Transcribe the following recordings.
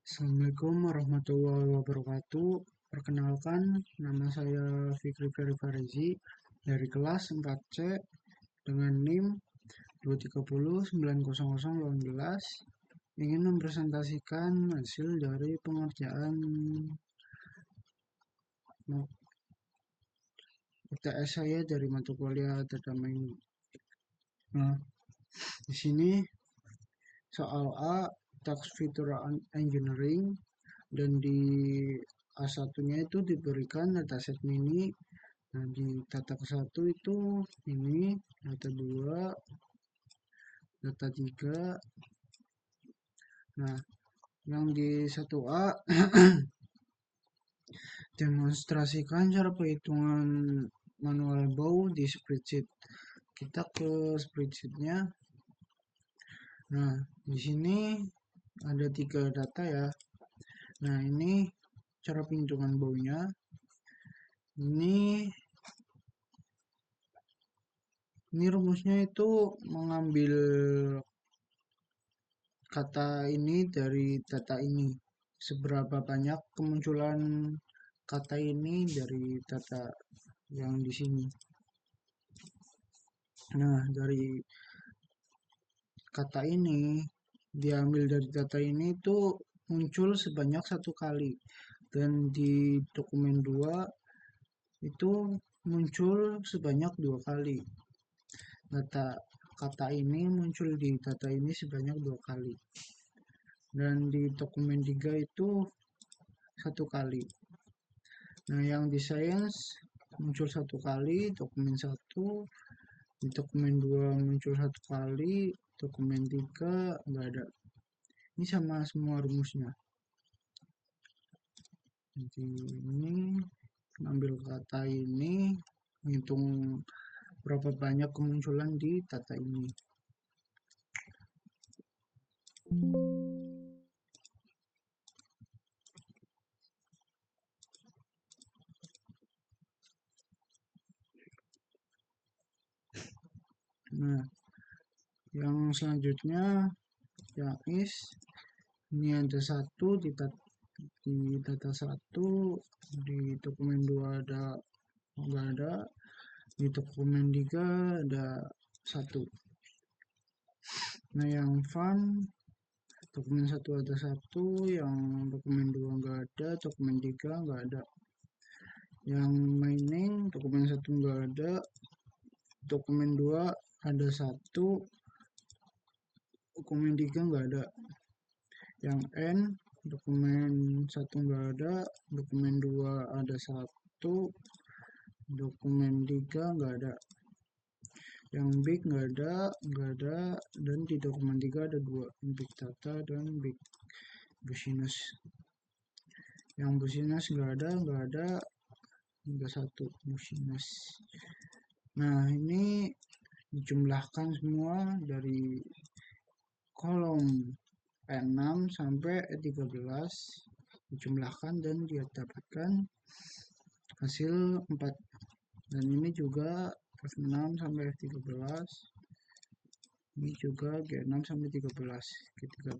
Assalamualaikum warahmatullahi wabarakatuh. Perkenalkan, nama saya Fikri Ferry Farizi dari kelas 4C dengan NIM 2309018 ingin mempresentasikan hasil dari pengerjaan UTS saya dari mata kuliah data mining. Nah, di sini soal A, tax feature engineering, dan di A1-nya itu diberikan dataset mini. Nah, di data ke-1 itu ini, data 2, data 3. Nah, yang di 1A demonstrasikan cara perhitungan manual bow di spreadsheet. Kita ke spreadsheetnya. Nah, di sini ada 3 data ya. Nah, ini cara perhitungan bow-nya. Ini rumusnya itu mengambil kata ini dari data ini. Seberapa banyak kemunculan kata ini dari data yang di sini. Nah, dari kata ini, diambil dari data ini itu muncul sebanyak 1 kali. Dan di dokumen 2 itu muncul sebanyak 2 kali. Data kata ini muncul di data ini sebanyak 2 kali. Dan di dokumen 3 itu 1 kali. Nah, yang di sains muncul 1 kali, dokumen 1, di dokumen 2 muncul 1 kali, dokumen 3 nggak ada. Ini sama semua rumusnya. Jadi ini ambil kata ini, menghitung berapa banyak kemunculan di data ini. Nah, yang selanjutnya yang ini ada 1 di data 1, di dokumen 2 ada nggak ada, di dokumen 3 ada 1. Nah, yang fun dokumen 1 ada 1, yang dokumen 2 nggak ada, dokumen 3 nggak ada. Yang mining dokumen 1 nggak ada, dokumen 2 ada 1, dokumen 3 nggak ada. Yang N dokumen 1 nggak ada, dokumen 2 ada 1, dokumen 3 nggak ada. Yang big nggak ada, dan di dokumen 3 ada 2, big data dan big business. Yang business nggak ada, ada 1 business. Nah, ini dijumlahkan semua dari kolom E6 sampai E13, dijumlahkan dan dia dapatkan hasil 4. Dan ini juga F6 sampai F13, ini juga G6 sampai 13, G13.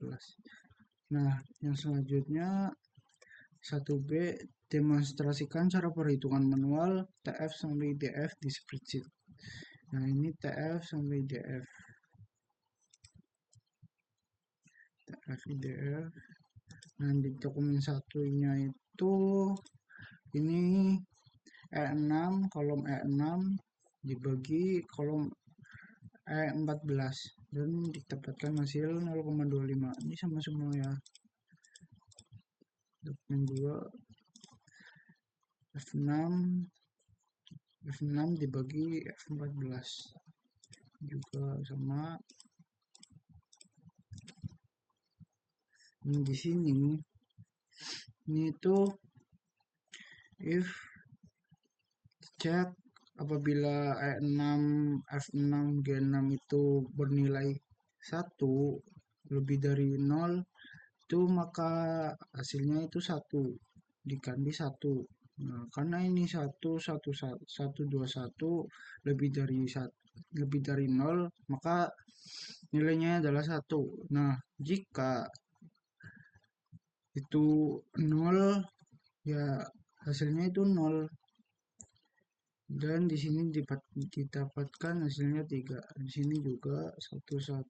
Nah, yang selanjutnya 1B, demonstrasikan cara perhitungan manual TF sampai DF di spreadsheet. Nah, ini TF sampai DF. TF, DF. Nah, di dokumen satunya itu ini E6, kolom E6 dibagi kolom E14 dan didapatkan hasil 0,25. Ini sama semua ya. Dokumen 2 F6 F6 dibagi F14 juga sama. Ini di sini ini itu if cek apabila E6 F6 G6 itu bernilai 1 lebih dari 0 itu maka hasilnya itu 1 diganti 1. Nah, karena ini 1 lebih dari 0 maka nilainya adalah 1. Nah, jika itu nol, ya hasilnya itu nol. Dan di sini didapatkan hasilnya 3. Di sini juga 1 1,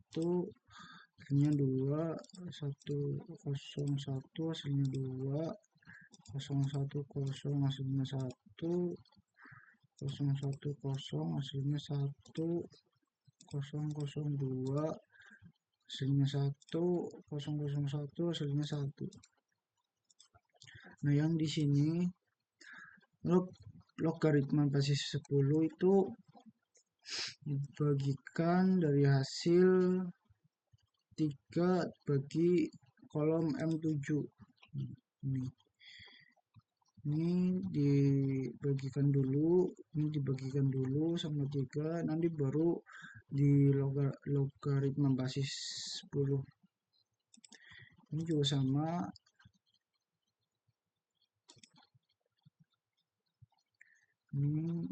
hasilnya 2, 1 0 1, hasilnya 2, 0 1 0, hasilnya 1, 0 1 0, hasilnya 1, 0 0 2, hasilnya 1, 0 0 1, hasilnya 1. Nah, yang di sini logaritma basis 10 itu dibagikan dari hasil 3 bagi kolom M7. Ini dibagikan dulu sama 3, nanti baru di logaritma basis 10. Ini juga sama. Ini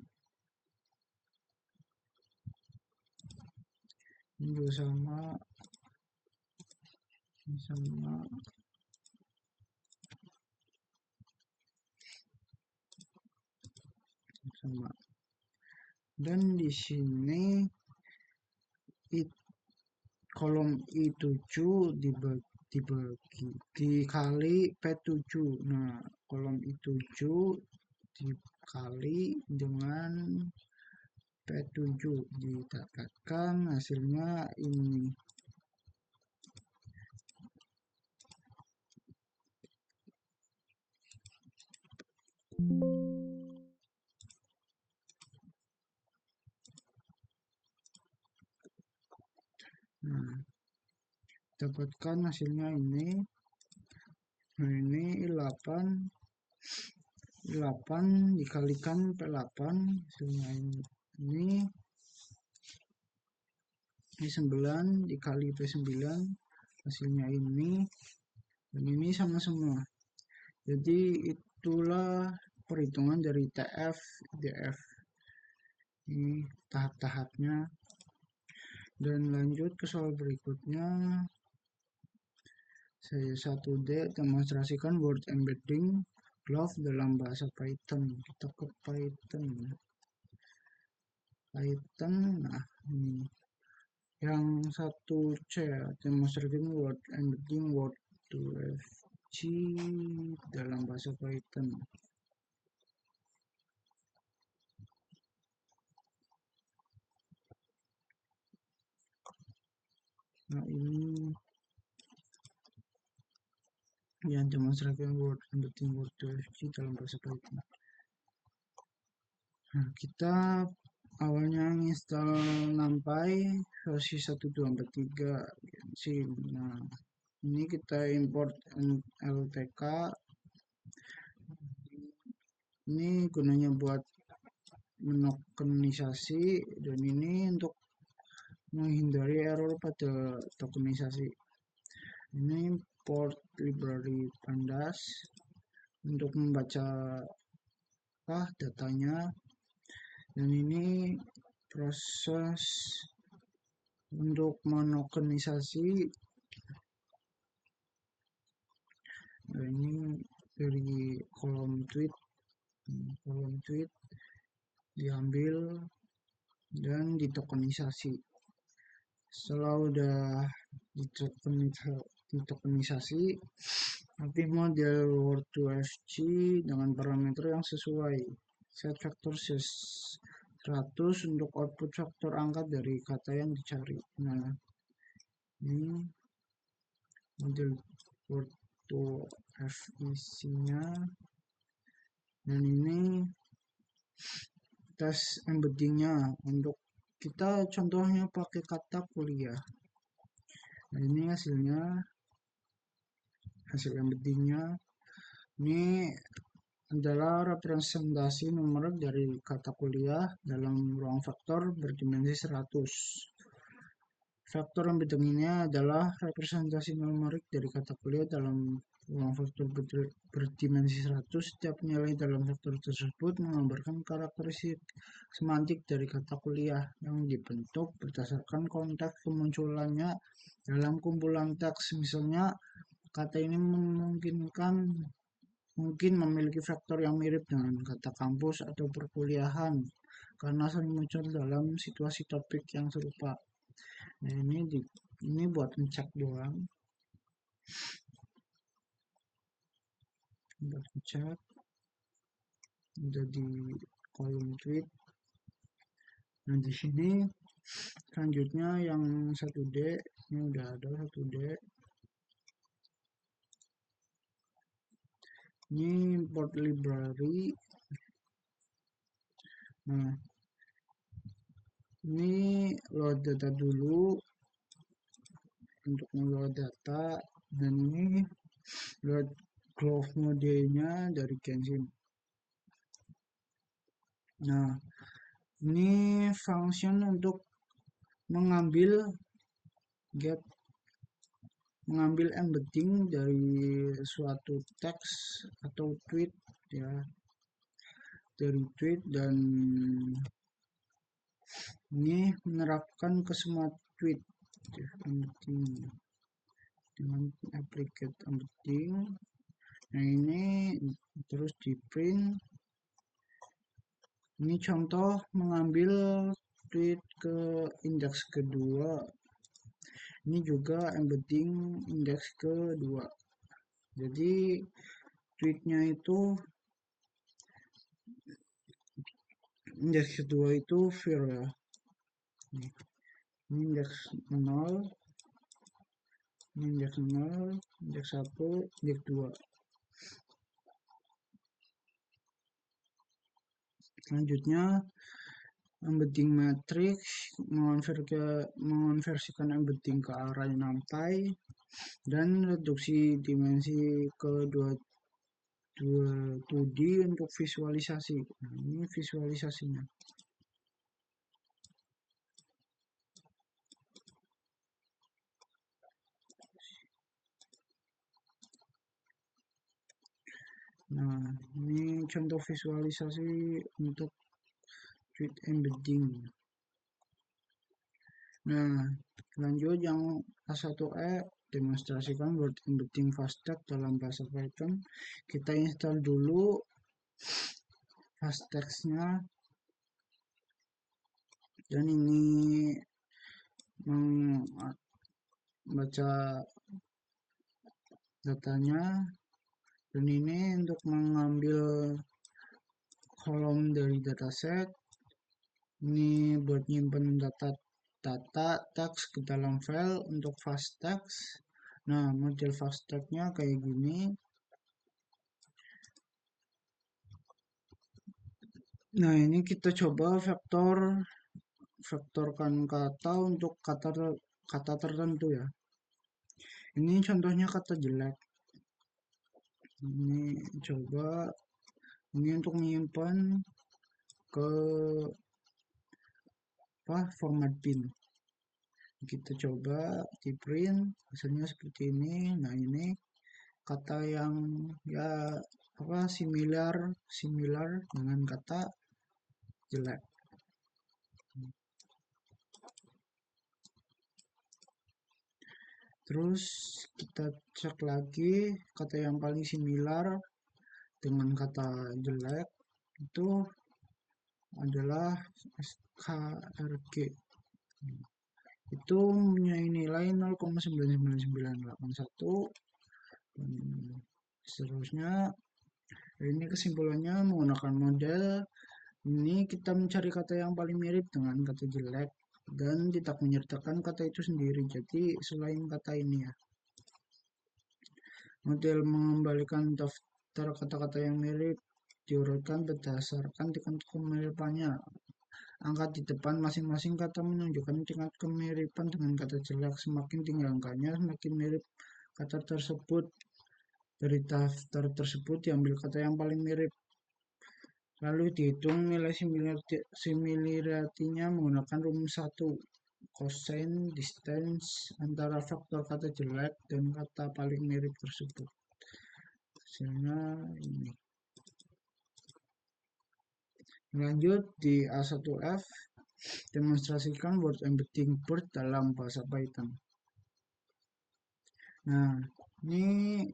juga sama. Ini sama. Sama. Dan di sini kolom I7 dikali P7. Nah, kolom I7 dikali dengan P7 didapatkan hasilnya ini. Nah, dapatkan hasilnya ini. Nah, ini 8 dikalikan P8, hasilnya ini 9 dikali P9, hasilnya ini, dan ini sama semua. Jadi itulah perhitungan dari TF, DF. Ini tahap-tahapnya. Dan lanjut ke soal berikutnya. Saya 1D demonstrasikan word embedding glove dalam bahasa Python. Kita ke Python. Nah ini. Yang 1C demonstrasikan word embedding word to FG dalam bahasa Python. Nah, ini yang demonstrasikan word embedding word to FG dalam bahasa Python. Nah, kita awalnya install NumPy versi 1243 sih. Nah, ini kita import LTK. Ini gunanya buat menokenisasi, dan ini untuk menghindari error pada tokenisasi. Ini port library pandas untuk membaca datanya, dan ini proses untuk menokenisasi. Nah, ini dari kolom tweet diambil dan ditokenisasi. Setelah udah ditokenisasi, nanti model word2fg dengan parameter yang sesuai. Set vektor 100 untuk output vektor angka dari kata yang dicari. Nah, ini model word2fg-nya, dan ini tes embeddingnya. Untuk kita contohnya pakai kata kuliah. Nah, ini hasil embeddingnya. Ini adalah representasi numerik dari kata kuliah dalam ruang vektor berdimensi 100. Vektor embeddingnya adalah representasi numerik dari kata kuliah dalam ruang vektor berdimensi 100. Setiap nilai dalam vektor tersebut menggambarkan karakteristik semantik dari kata kuliah yang dibentuk berdasarkan konteks kemunculannya dalam kumpulan teks. Misalnya kata ini memungkinkan mungkin memiliki faktor yang mirip dengan kata kampus atau perkuliahan karena sering muncul dalam situasi topik yang serupa. Nah, ini buat ngecek doang, buat ngecek udah di kolom tweet. Nah, di sini selanjutnya yang 1D, ini udah ada 1D. Ini import library. Nah, ini load data dulu untuk load data, dan ini load growth mode-nya dari Genshin. Nah, ini function untuk mengambil embedding dari suatu teks atau tweet, ya, dari tweet, dan ini menerapkan ke semua tweet embedding dengan application embedding. Nah, ini terus di print. Ini contoh mengambil tweet ke indeks kedua. Ini juga embedding indeks kedua. Jadi tweetnya itu indeks kedua itu vir, ya. Ini indeks 0, ini indeks 0, indeks 1, indeks 2. Selanjutnya embedding matrix, mengonversikan embedding ke array NumPy, dan reduksi dimensi ke 2D untuk visualisasi. Nah, ini visualisasinya. Nah, ini contoh visualisasi untuk tweet embedding. Nah, lanjut yang A1E, demonstrasikan word embedding fasttext dalam bahasa Python. Kita install dulu fasttext-nya, dan ini membaca datanya, dan ini untuk mengambil kolom dari dataset. Ini buat nyimpen data teks ke dalam file untuk fasttext. Nah, model fasttext-nya kayak gini. Nah, ini kita coba vektorkan kata untuk kata tertentu, ya. Ini contohnya kata jelek. Ini coba ini untuk menyimpan ke format bin. Kita coba di print, hasilnya seperti ini. Nah, ini kata yang ya similar dengan kata jelek. Terus kita cek lagi kata yang paling similar dengan kata jelek itu adalah SKRG. Itu punya nilai 0,99981, dan seterusnya. Ini kesimpulannya menggunakan model ini kita mencari kata yang paling mirip dengan kata jelek dan tidak menyertakan kata itu sendiri. Jadi selain kata ini, ya. Model mengembalikan daftar kata-kata yang mirip diurutkan berdasarkan tingkat kemiripannya. Angka di depan masing-masing kata menunjukkan tingkat kemiripan dengan kata jelek. Semakin tinggi angkanya, semakin mirip kata tersebut. Dari daftar tersebut diambil kata yang paling mirip, lalu dihitung nilai similarity-nya menggunakan rumus 1, cosine distance antara faktor kata jelek dan kata paling mirip tersebut. Hasilnya ini. Lanjut di A1F, demonstrasikan word embedding bird dalam bahasa Python. Nah, Ini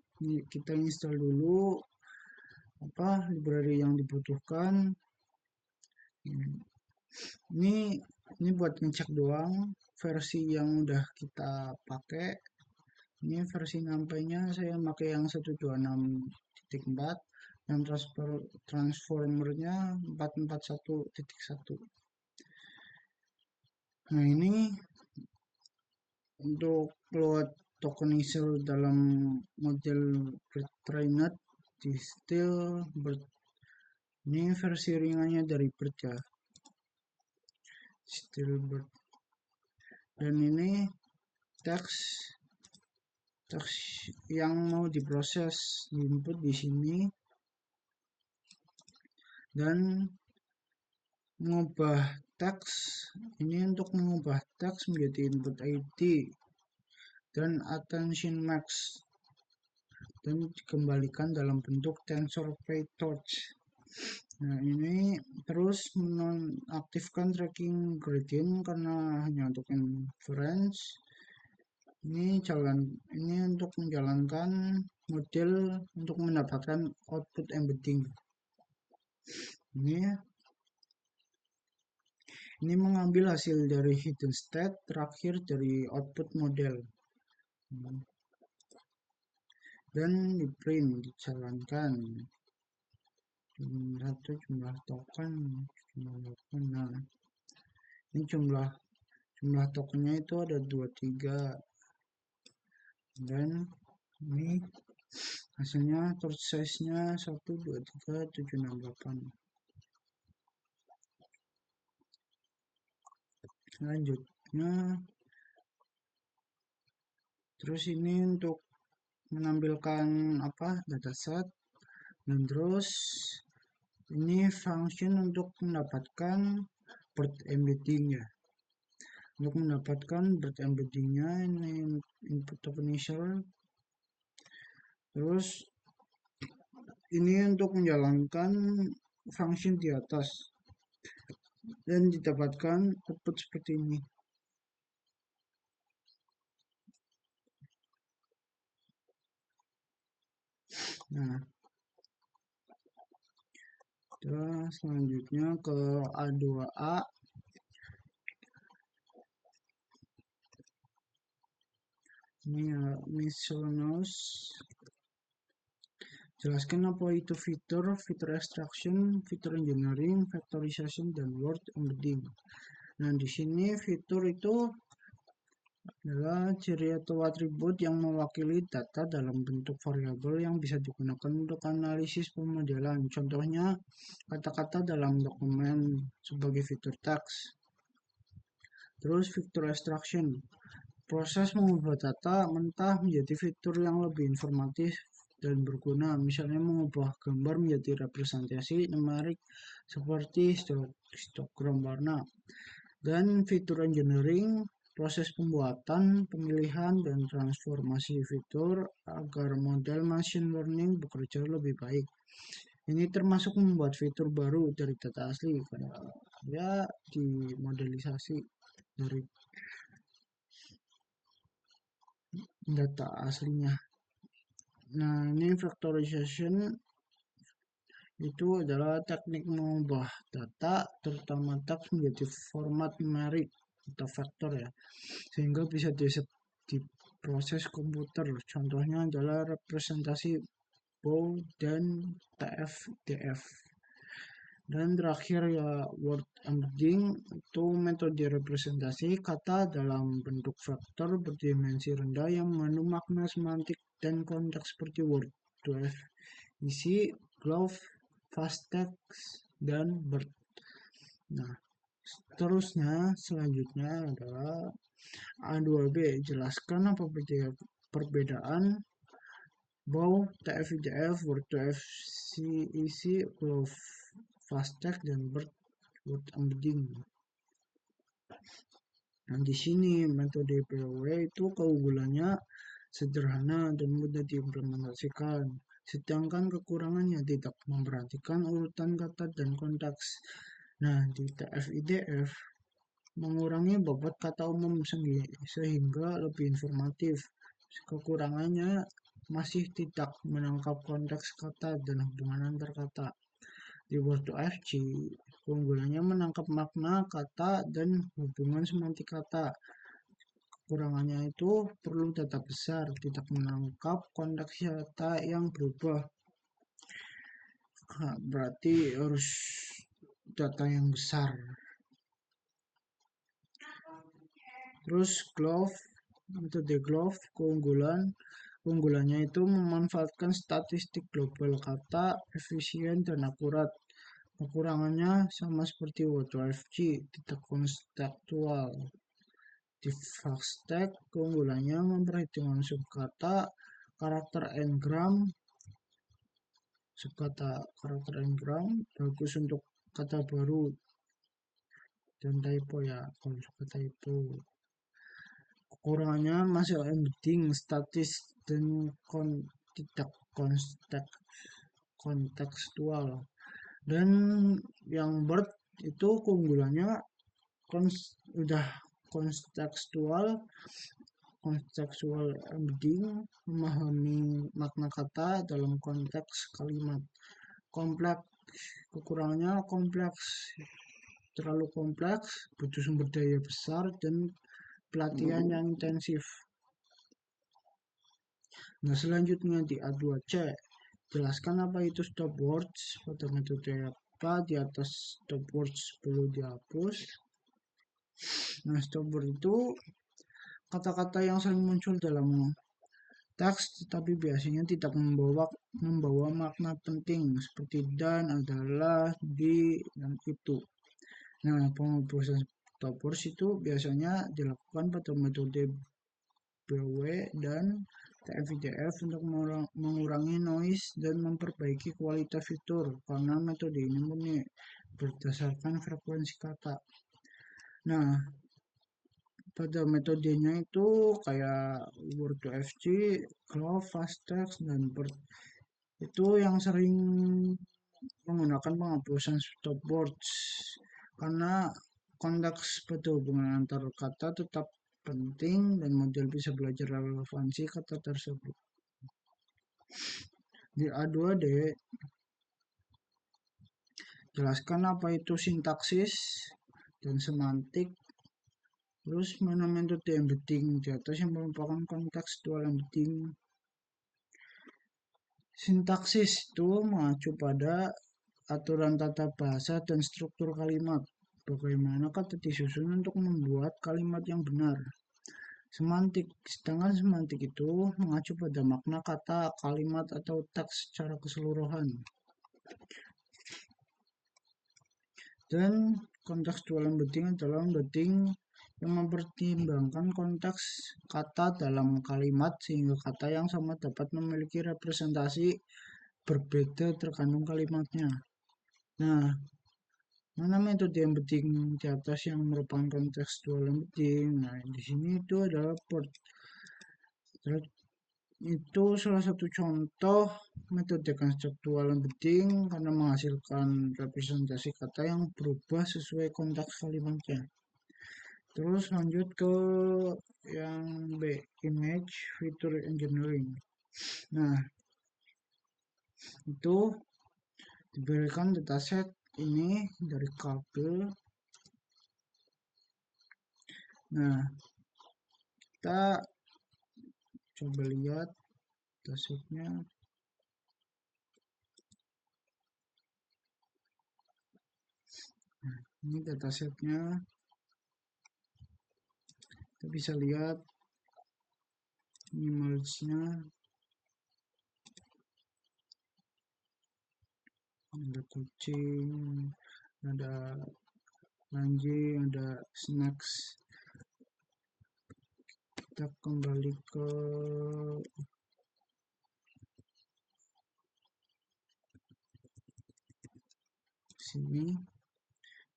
kita install dulu apa library yang dibutuhkan. Ini ini buat ngecek doang versi yang udah kita pakai. Ini versi nyampainya saya pakai yang 126.4 yang transformernya 441.1. Nah, ini untuk load tokenizer dalam model trained di Steelbird. Ini versi ringannya dari Bird ya, Steelbird. Dan ini teks teks yang mau diproses diinput di sini, dan mengubah teks ini untuk mengubah teks menjadi input ID dan attention max dan dikembalikan dalam bentuk tensor PyTorch. Nah, ini terus menonaktifkan tracking gradient karena hanya untuk inference. Ini untuk menjalankan model untuk mendapatkan output embedding. Ini mengambil hasil dari hidden state terakhir dari output model. Dan di print dijalankan. Satu jumlah token. Nah, ini jumlah tokennya itu ada 23. Dan ini hasilnya torch size nya 1 2 3 7 6 8. Selanjutnya terus ini untuk menampilkan apa dataset, dan terus ini function untuk mendapatkan bird embedding ya. Untuk mendapatkan bird embeddingnya ini input tokenizer. Terus ini untuk menjalankan function di atas dan didapatkan output seperti ini. Nah, terus selanjutnya ke A2A. Ini ya, miscellaneous. Jelaskan apa itu fitur extraction, fitur engineering, factorization, dan word embedding. Nah, di sini fitur itu adalah ciri atau atribut yang mewakili data dalam bentuk variabel yang bisa digunakan untuk analisis pemodelan. Contohnya, kata-kata dalam dokumen sebagai fitur teks. Terus fitur extraction, proses mengubah data mentah menjadi fitur yang lebih informatif dan berguna, misalnya mengubah gambar menjadi representasi numerik seperti histogram warna. Dan fitur engineering, proses pembuatan, pemilihan, dan transformasi fitur agar model machine learning bekerja lebih baik. Ini termasuk membuat fitur baru dari data asli, kayak ya dimodelisasi dari data aslinya. Nah, ini factorization itu adalah teknik mengubah data, terutama teks, menjadi format numerik atau vektor ya, sehingga bisa diproses komputer. Contohnya adalah representasi bow dan TF-DF. Dan terakhir ya word embedding, itu metode representasi kata dalam bentuk vektor berdimensi rendah yang mengandung makna semantik dan konteks seperti word, to-f, isi, glove, fast text, dan bird. Nah, selanjutnya adalah A2B. Jelaskan apa perbedaan bow, TF-IDF, word to F, isi, glove, fast text, dan bird word embedding. Nah, di sini metode POW itu keunggulannya sederhana dan mudah diimplementasikan, sedangkan kekurangannya tidak memperhatikan urutan kata dan konteks. Nah, di TF-IDF mengurangi bobot kata umum sehingga lebih informatif. Kekurangannya masih tidak menangkap konteks kata dan hubungan antar kata. Di Word2Fg, keunggulannya menangkap makna kata dan hubungan semantik kata. Kekurangannya itu perlu data besar, tidak menangkap konteks kata yang berubah. Berarti harus data yang besar. Terus metode Glove, keunggulannya itu memanfaatkan statistik global kata, efisien dan akurat. Kekurangannya sama seperti Word2Fg, tidak kontekstual. Di Fasttek, keunggulannya memperhitungkan subkata, karakter n-gram, subkata karakter n-gram bagus untuk kata baru dan typo ya, kalau suka typo. Kekurangannya masih embedding, statis dan tidak kontekstual. Dan yang BERT itu keunggulannya udah kontekstual embedding, memahami makna kata dalam konteks kalimat. Kompleks, kekurangannya kompleks, terlalu kompleks, butuh sumber daya besar dan pelatihan yang intensif. Nah, selanjutnya di A2C, jelaskan apa itu stopwords pada metode apa di atas stopwords perlu dihapus. Nah, stopword itu kata-kata yang sering muncul dalam teks tetapi biasanya tidak membawa makna penting seperti dan, adalah, di, dan itu. Nah, penghapusan stopwords itu biasanya dilakukan pada metode BW dan TF-IDF untuk mengurangi noise dan memperbaiki kualitas fitur karena metode ini murni berdasarkan frekuensi kata. Nah, pada metodenya itu kayak Word2Fg, Glove, Fasttext, dan BERT itu yang sering menggunakan penghapusan stopwords karena konteks pada hubungan antar kata tetap penting dan model bisa belajar relevansi kata tersebut. Di A2D, jelaskan apa itu sintaksis dan semantik. Terus mana metode embedding di atas yang merupakan kontekstual embedding. Sintaksis itu mengacu pada aturan tata bahasa dan struktur kalimat. Bagaimana kata disusun untuk membuat kalimat yang benar. Semantik, sedangkan semantik itu mengacu pada makna kata, kalimat, atau teks secara keseluruhan. Dan kontekstual embedding adalah embedding yang mempertimbangkan konteks kata dalam kalimat sehingga kata yang sama dapat memiliki representasi berbeda tergantung kalimatnya. Nah, mana metode embedding di atas yang merupakan kontekstual embedding? Nah, di sini itu adalah itu salah satu contoh metode kontekstual embedding karena menghasilkan representasi kata yang berubah sesuai konteks kalimatnya. Terus lanjut ke yang B, image feature engineering. Nah, itu diberikan dataset ini dari kabel. Nah, kita coba lihat datasetnya. Nah, ini datasetnya. Kita bisa lihat image-nya. Ada kucing, ada anjing, ada snacks. Kita kembali ke sini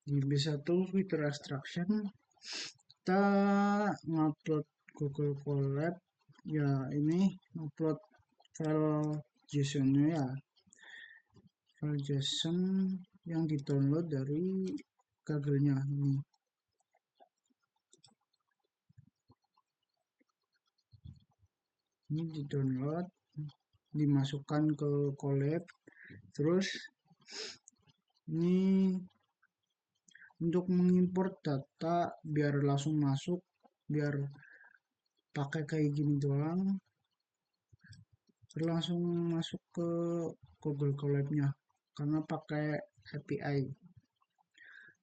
di B1 feature extraction. Kita ngupload Google Colab ya, ini upload file JSON-nya ya, file JSON yang di-download dari Google-nya ini. Ini di-download dimasukkan ke collab. Terus ini untuk mengimport data biar langsung masuk, biar pakai kayak gini doang, langsung masuk ke Google Colab-nya karena pakai API.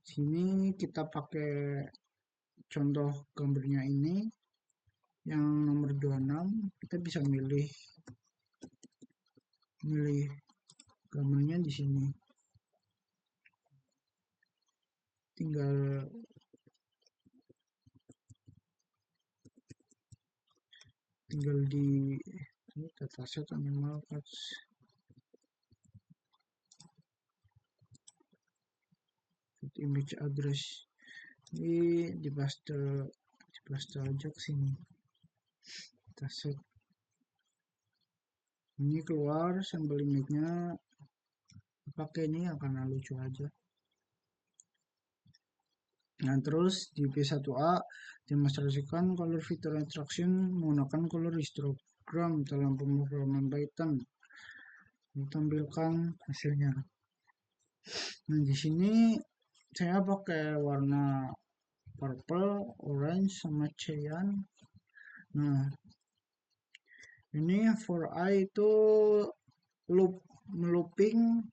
Sini kita pakai contoh gambarnya ini yang nomor 26, kita bisa milih gambarnya di sini. Tinggal di dataset animal cards, image address ini di paste aja ke sini. Dataset ini keluar sampel image-nya, pakai ini akan lucu aja. Nah, terus di P1A demonstrasikan color filter extraction menggunakan color histogram dalam pemrograman Python. Ditampilkan hasilnya. Nah, di sini saya pakai warna purple, orange, sama cyan. Nah, ini for I itu looping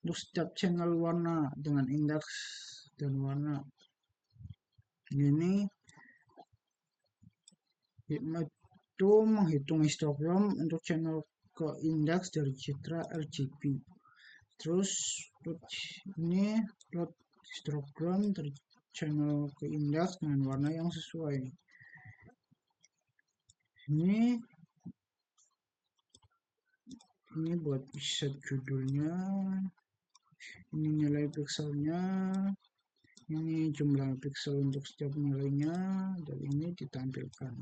untuk setiap channel warna dengan indeks dan warna. Ini itu menghitung histogram untuk channel ke indeks dari citra RGB. Terus ini plot histogram dari channel ke indeks dengan warna yang sesuai. Ini buat set judulnya, ini nilai pixelnya, ini jumlah pixel untuk setiap nilainya, dan ini ditampilkan.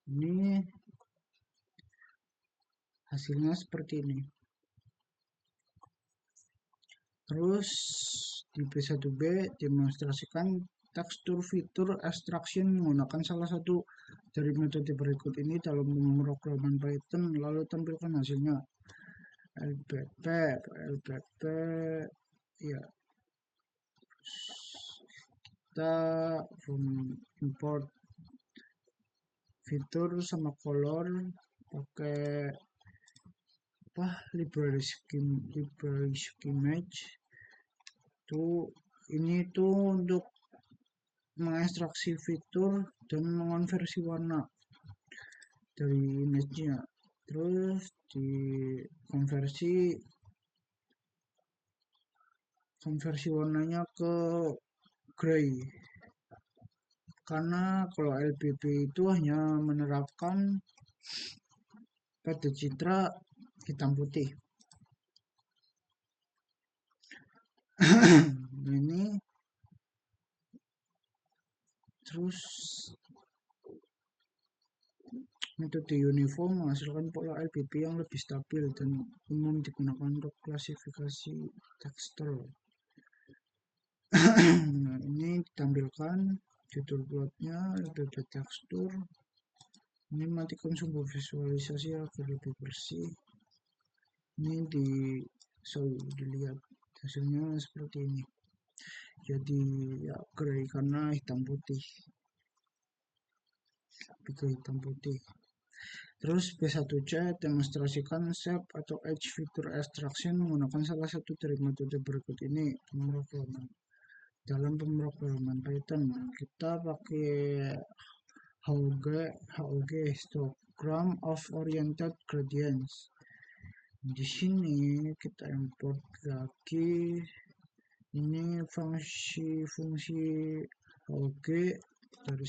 Ini hasilnya seperti ini. Terus di P1B demonstrasikan tekstur fitur extraction menggunakan salah satu dari metode berikut ini dalam pemrograman Python, lalu tampilkan hasilnya. LPP ya, kita import fitur sama color pakai library schemage tuh. Ini tuh untuk mengekstraksi fitur dan mengonversi warna dari image-nya. Terus di konversi warnanya ke gray, karena kalau LBP itu hanya menerapkan pada citra hitam putih. Ini terus metode uniform menghasilkan pola LBP yang lebih stabil dan umum digunakan untuk klasifikasi tekstur. Nah, ini ditampilkan judul plotnya, LBP tekstur. Ini matikan sumber visualisasi agar lebih bersih. Ini dilihat hasilnya seperti ini. Jadi ya gray karena hitam putih. Hitam putih. Terus B1C demonstrasikan shape atau edge fitur extraction menggunakan salah satu dari metode berikut ini pemrograman. Dalam pemrograman Python kita pakai HOG histogram of oriented gradients. Di sini kita import lagi ini fungsi HOG dari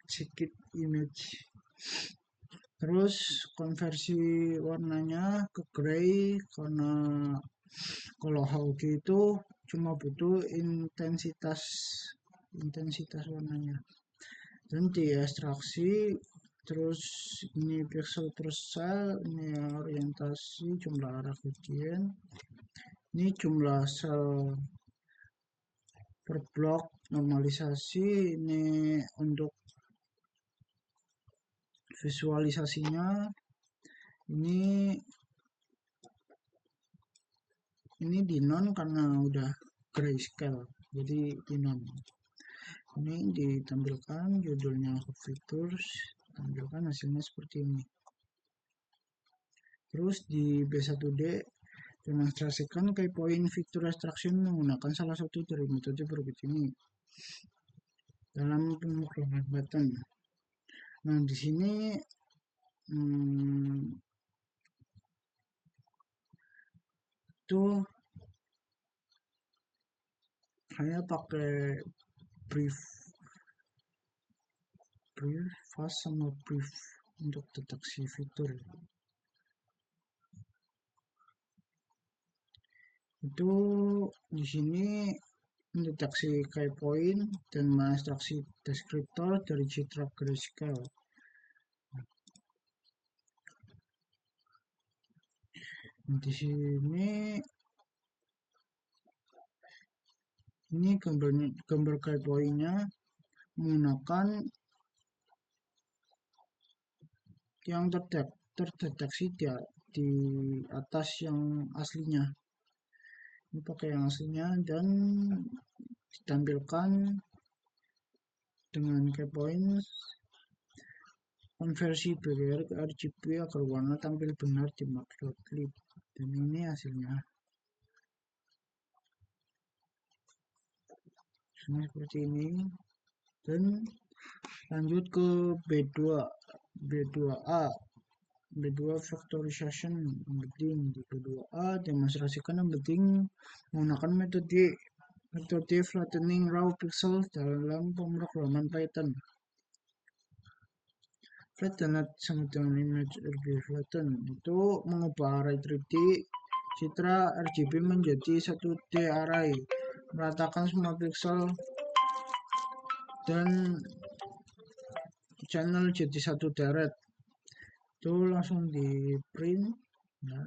sedikit image. Terus konversi warnanya ke gray karena kalau HOG itu cuma butuh intensitas warnanya. Dan diekstraksi, terus ini pixel per sel, ini orientasi, jumlah arah gradient, ini jumlah sel per blok, normalisasi, ini untuk visualisasinya, ini di non karena udah grayscale, jadi di non. Ini ditampilkan judulnya features, tampilkan hasilnya seperti ini. Terus di B1D demonstrasikan key point feature extraction menggunakan salah satu dari metode berikut ini dalam pemrograman button. Nah, di sini itu saya pakai brief fast sama brief untuk deteksi fitur. Itu di sini mendeteksi key point dan mengekstraksi deskriptor dari citra grayscale. Di sini ini gambar key point-nya menggunakan yang terdeteksi di atas yang aslinya. Ini pakai yang aslinya dan ditampilkan dengan key point konversi barrier ke RGB agar warna tampil benar di matplotlib. Dan ini hasilnya. Seperti ini. Dan lanjut ke B2A factorization embedding. Di B2A demonstrasikan embedding menggunakan metode flattening raw pixel dalam pemrograman Python. Flatten sama dengan image RGB flatten itu mengubah array 3D citra RGB menjadi 1D array, meratakan semua pixel dan channel jadi satu deret. Itu langsung di print ya,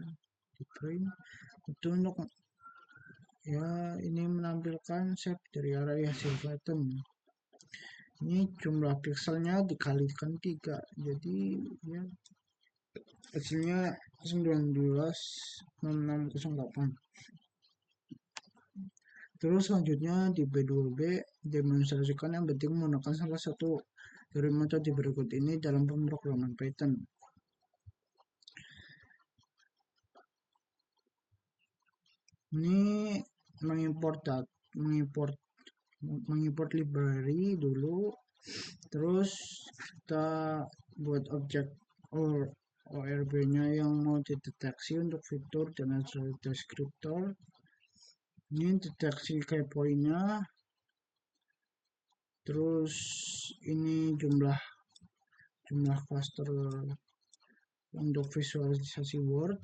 itu untuk ya ini menampilkan shape dari array hasil flatten. Ini jumlah pixelnya dikalikan 3, jadi ya hasilnya 196608. Terus selanjutnya di B2B demonstrasikan yang penting menggunakan salah satu dari metode berikut ini dalam pemrograman Python. Ini mengimport library dulu, terus kita buat objek ORB-nya yang mau dideteksi untuk fitur dan deskriptor. Ini deteksi key point-nya, terus ini jumlah cluster untuk visualisasi word,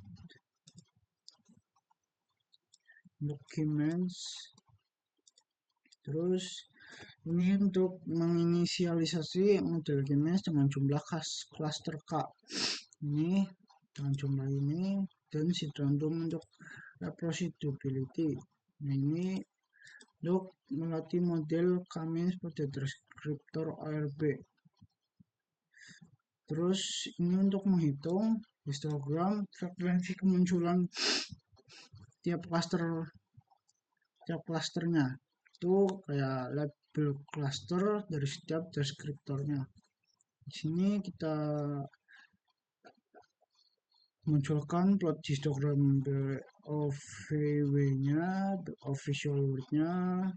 documents, terus ini untuk menginisialisasi model K-means dengan jumlah cluster K. Ini dengan jumlah ini dan si random untuk reproducibility. Nah, ini untuk melatih model K-means pada deskriptor ORB. Terus ini untuk menghitung histogram frekuensi kemunculan tiap clusternya. Itu kayak label cluster dari setiap deskriptornya. Di sini kita munculkan plot histogram OVW-nya, official word-nya.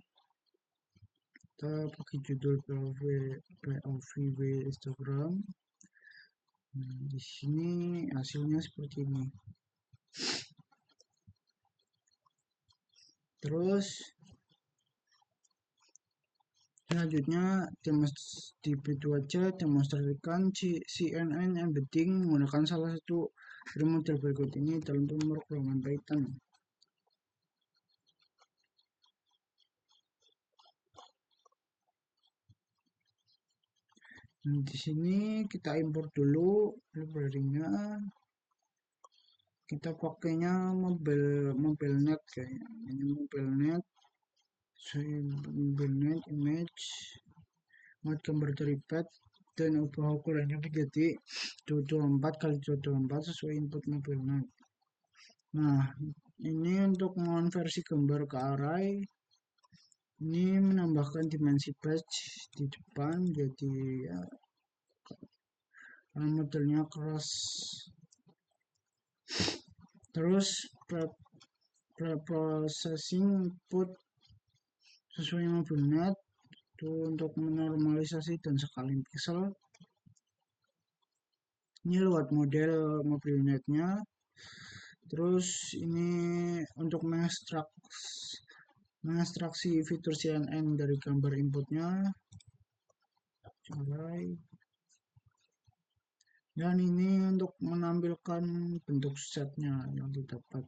Kita pakai judul POVW histogram. Nah, di sini hasilnya seperti ini. Terus selanjutnya di B2C demonstrasikan CNN embedding menggunakan salah satu dari model berikut ini dalam pemrograman Python. Nah, di sini kita import dulu library-nya. Kita pakainya mobilenet kayaknya. Ini mobilenet. Mobilenet image buat gambar dari pet dan ubah ukurannya menjadi 224 kali 224 sesuai input mobilnet. Nah, ini untuk mengonversi gambar ke array, ini menambahkan dimensi batch di depan, jadi ya, modelnya keras. Terus processing input sesuai mobilnet itu untuk menormalisasi dan scaling pixel. Ini lewat model mobilnetnya. Terus ini untuk mengekstraksi fitur CNN dari gambar inputnya. Dan ini untuk menampilkan bentuk setnya yang didapat.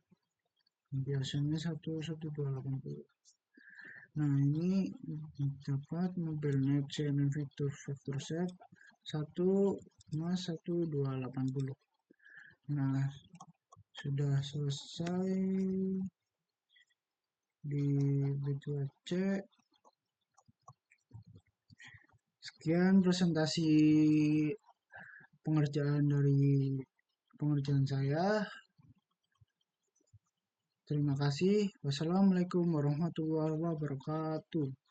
Biasanya 11280. Nah, ini dapat mobilnet CNN vector set 1,1280. Nah, sudah selesai di B2C. Sekian presentasi pengerjaan saya. Terima kasih. Wassalamualaikum warahmatullahi wabarakatuh.